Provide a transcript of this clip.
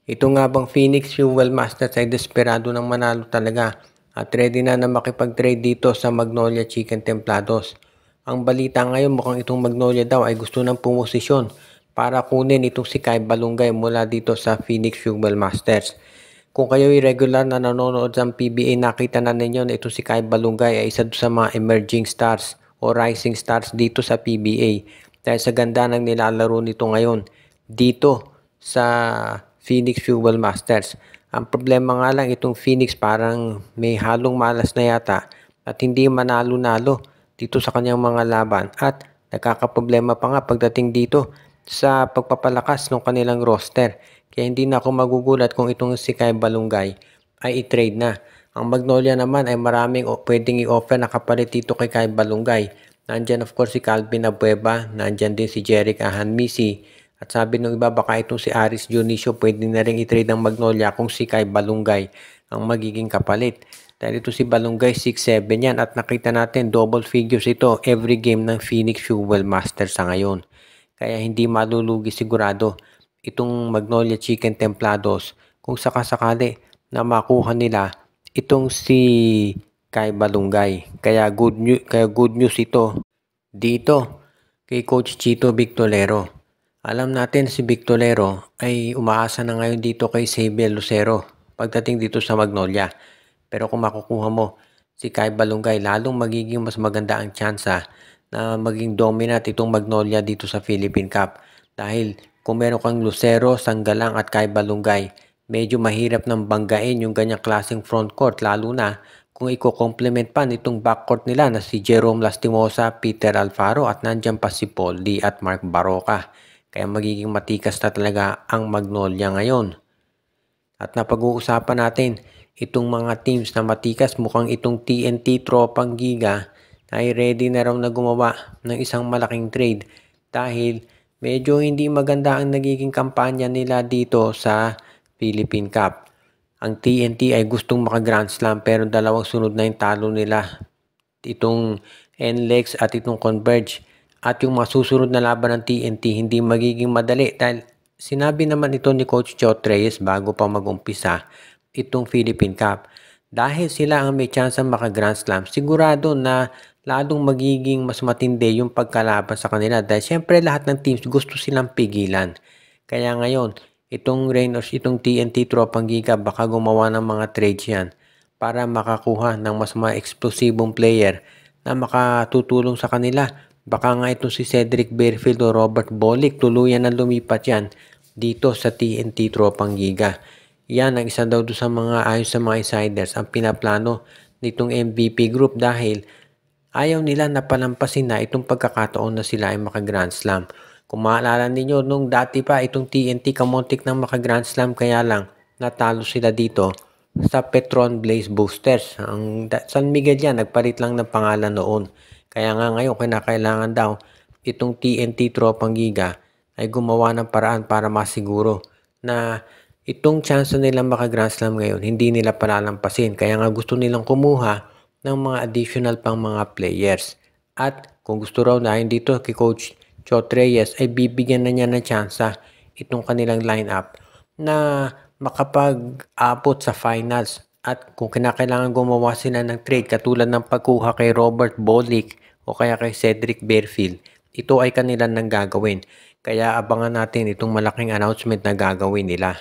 Ito nga bang Phoenix Fuel Masters ay desperado ng manalo talaga at ready na makipag-trade dito sa Magnolia Chicken Templados. Ang balita ngayon mukhang itong Magnolia daw ay gusto ng pumosisyon para kunin itong si Kai Balungay mula dito sa Phoenix Fuel Masters. Kung kayo'y regular na nanonood sa PBA, nakita na ninyo na itong si Kai Balungay ay isa sa mga emerging stars o rising stars dito sa PBA dahil sa ganda ng nilalaro nito ngayon dito sa Phoenix Fuel Masters. Ang problema nga lang itong Phoenix parang may halong malas na yata at hindi manalo-nalo dito sa kanyang mga laban at nagkakaproblema pa nga pagdating dito sa pagpapalakas ng kanilang roster. Kaya hindi na ako magugulat kung itong si Kai Balungay ay i-trade na. Ang Magnolia naman ay maraming pwedeng i-offer na kapalit dito kay Kai Balungay. Nandyan of course si Calvin Abueva, nandyan din si Jeric Ahanmisi. At sabi ng iba baka itong si Aris Dionisio pwede na rin i-trade ng Magnolia kung si Kai Balungay ang magiging kapalit. Dahil ito si Balungay 6'7 yan at nakita natin double figures ito every game ng Phoenix Fuel Masters sa ngayon. Kaya hindi malulugi sigurado itong Magnolia Chicken Templados kung sakasakali na makuha nila itong si Kai Balungay. Kaya good news ito dito kay Coach Chito Victolero. Alam natin si Victolero ay umaasa na ngayon dito kay Xavier Lucero pagdating dito sa Magnolia. Pero kung makukuha mo si Kai Balungay, lalong magiging mas maganda ang tsansa na maging dominant itong Magnolia dito sa Philippine Cup. Dahil kung meron kang Lucero, Sanggalang at Kai Balungay, medyo mahirap nang banggain yung ganyang klaseng frontcourt lalo na kung i-complement pa nitong backcourt nila na si Jerome Lastimosa, Peter Alfaro at nandyan pa si Paul D at Mark Baroka. Kaya magiging matikas na talaga ang Magnolia ngayon. At napag-uusapan natin itong mga teams na matikas, mukhang itong TNT Tropang Giga ay ready na raw na gumawa ng isang malaking trade dahil medyo hindi maganda ang nagiging kampanya nila dito sa Philippine Cup. Ang TNT ay gustong maka-Grand Slam pero dalawang sunod na yung talo nila. Itong NLEX at itong Converge. At yung masusunod na laban ng TNT hindi magiging madali dahil sinabi naman ito ni Coach Chot Reyes bago pa mag-umpisa itong Philippine Cup. Dahil sila ang may chance maka-Grand Slam, sigurado na lalong magiging mas matindi yung pagkalaban sa kanila dahil syempre lahat ng teams gusto silang pigilan. Kaya ngayon, itong TNT Tropang Giga baka gumawa ng mga trades yan para makakuha ng mas mga eksplosibong player na makatutulong sa kanila. Baka nga ito si Cedric Bearfield o Robert Bolick tuluyan na lumipat yan dito sa TNT Tropang Giga. Yan ang isa daw sa mga ayon sa mga insiders ang pinaplano nitong MVP group dahil ayaw nila na palampasin na itong pagkakataon na sila ay maka-Grand Slam. Kung maalala ninyo nung dati pa itong TNT kamontik ng maka-Grand Slam kaya lang natalo sila dito sa Petron Blaze Boosters. Ang San Miguel yan nagpalit lang ng pangalan noon. Kaya nga ngayon kinakailangan daw itong TNT Tropang Giga ay gumawa ng paraan para masiguro na itong chance nila maka-Grand Slam ngayon hindi nila palalampasin. Kaya nga gusto nilang kumuha ng mga additional pang mga players. At kung gusto raw na dito kay Coach Chot Reyes ay bibigyan na niya ng chance itong kanilang lineup na makapag-abot sa finals. At kung kinakailangan gumawa sila ng trade katulad ng pagkuha kay Robert Bolick o kaya kay Cedric Bearfield, ito ay kanilang nang gagawin. Kaya abangan natin itong malaking announcement na gagawin nila.